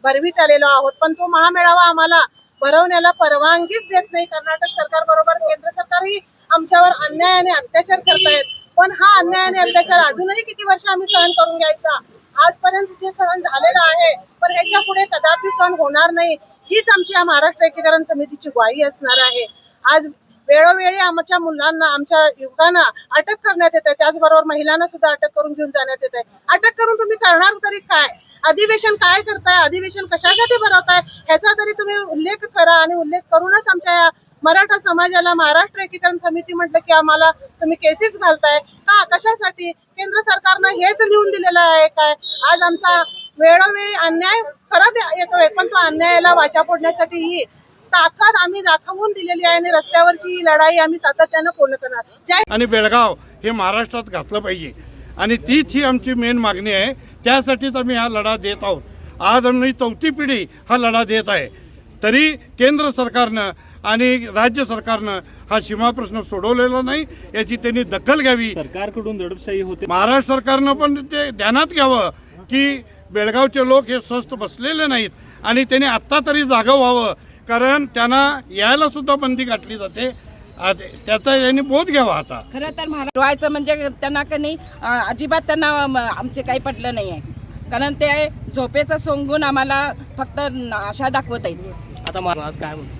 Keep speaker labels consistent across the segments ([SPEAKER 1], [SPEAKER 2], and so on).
[SPEAKER 1] भरवीत आलेलो आहोत, पण तो महामेळावा आम्हाला भरवण्याला परवानगीच देत नाही. कर्नाटक सरकार बरोबर केंद्र सरकारही आमच्यावर अन्यायाने अत्याचार करतायत. पण हा अन्यायाने अत्याचार अजूनही किती वर्ष आम्ही सहन करून घ्यायचा? आजपर्यंत जे सहन झालेलं आहे, पण ह्याच्या पुढे कदापि सहन होणार नाही. हीच आमची या महाराष्ट्र एकीकरण समितीची ग्वाही असणार आहे. आज वेळोवेळी आमच्या मुलांना, आमच्या युवकांना अटक करण्यात येत आहे, त्याचबरोबर महिलांना सुद्धा अटक करून घेऊन जाण्यात येत आहे. अटक करून तुम्ही करणार तरी काय? अधिवेशन काय करताय? अधिवेशन कशासाठी भरवताय? ह्याचा तरी तुम्ही उल्लेख करा. आणि उल्लेख करूनच आमच्या या मराठा समाजाला महाराष्ट्र एकीकरण समिती म्हटलं की आम्हाला तुम्ही केसेस घालताय का? कशासाठी? केंद्र सरकारनं हेच लिहून दिलेलं आहे काय? आज आमचा वेळोवेळी अन्याय करत येतोय, पण तो अन्यायाला वाचा फोडण्यासाठी ही ताकद आम्ही दाखवून दिलेली आहे आणि रस्त्यावरची ही लढाई आम्ही सातत्यानं पूर्ण करणार.
[SPEAKER 2] आणि बेळगाव हे महाराष्ट्रात घातलं पाहिजे आणि तीच ही आमची मेन मागणी आहे. त्यासाठीच आम्ही हा लढा देत आहोत. आज आम्ही 4थी पिढी हा लढा देत आहे. तरी केंद्र सरकारनं आणि राज्य सरकारनं हा सीमा प्रश्न सोडवलेला नाही, याची त्यांनी दखल घ्यावी.
[SPEAKER 3] सरकारकडून दडपशाही होते.
[SPEAKER 2] महाराष्ट्र सरकारनं पण ते ध्यानात घ्यावं की बेळगावचे लोक हे स्वस्थ बसलेले नाहीत आणि त्यांनी आत्ता तरी जागं व्हावं, कारण त्यांना यायला सुद्धा बंदी घातली जाते. त्याचा यांनी बोध घ्यावा. आता
[SPEAKER 4] खरं तर महाराष्ट्राचं म्हणजे त्यांना का नाही अजिबात त्यांना आमचे काही पटलं नाही आहे, कारण ते झोपेचं सोंगून आम्हाला फक्त आशा दाखवत आहेत.
[SPEAKER 3] आता आज काय म्हणतो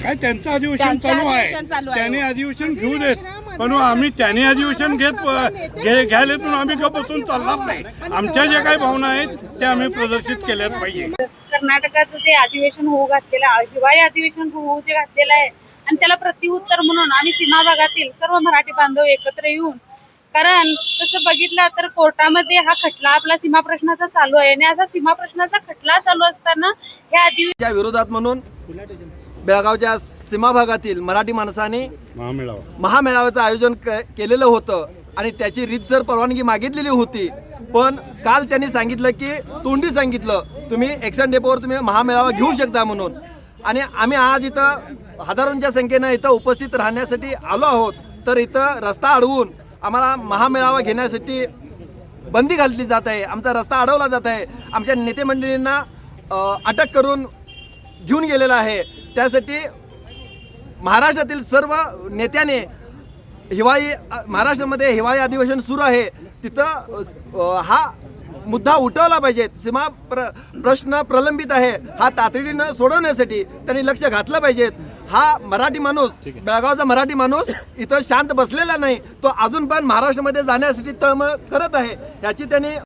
[SPEAKER 2] काय त्यांचं अधिवेशन चालू आहे, त्यांनी अधिवेशन घेऊ देत, पण आम्ही त्यांनी अधिवेशन घ्यायला पण आम्ही गप्प बसून चालणार नाही. आमच्या ज्या काही भावना आहेत त्या आम्ही प्रदर्शित केल्याच पाहिजे.
[SPEAKER 5] कर्नाटकाचं जे अधिवेशन होऊ घातलेलं आहे, हिवाळी अधिवेशन होऊ जे घातलेलं आहे, आणि त्याला प्रत्युत्तर म्हणून आम्ही सीमा भागातील सर्व मराठी बांधव एकत्र येऊन, कारण तसं बघितलं तर कोर्टामध्ये हा खटला आपला सीमा प्रश्नाचा चालू आहे आणि असा सीमा प्रश्नाचा खटला चालू असताना या अधिवेशनाच्या
[SPEAKER 6] विरोधात म्हणून बेळगावच्या सीमा भागातील मराठी माणसाने महामेळाव्याचं आयोजन केलेलं होतं आणि त्याची रीतसर परवानगी मागितलेली होती. पण काल त्यांनी सांगितलं की तोंडी सांगितलं तुम्ही ॲक्शन डेपोवर तुम्ही महामेळावा घेऊ शकता म्हणून. आणि आम्ही आज इथं हजारोंच्या संख्येनं इथं उपस्थित राहण्यासाठी आलो आहोत. तर इथं रस्ता अडवून आम्हाला महामेळावा घेण्यासाठी बंदी घातली जात आहे. आमचा रस्ता अडवला जात आहे. आमच्या नेते मंडळींना अटक करून घेऊन गेलेला आहे. त्यासाठी महाराष्ट्रातील सर्व नेत्याने महाराष्ट्रामध्ये हिवाळी अधिवेशन सुरू आहे, तिथं हा मुद्दा उठवला पाहिजे. सीमा प्रश्न प्रलंबित आहे, हा तातडीनं सोडवण्यासाठी त्यांनी लक्ष घातलं पाहिजे. हा मराठी माणूस, बेळगावचा मराठी माणूस इथं शांत बसलेला नाही, तो अजून पण महाराष्ट्रामध्ये जाण्यासाठी तळमळ करत आहे. याची त्यांनी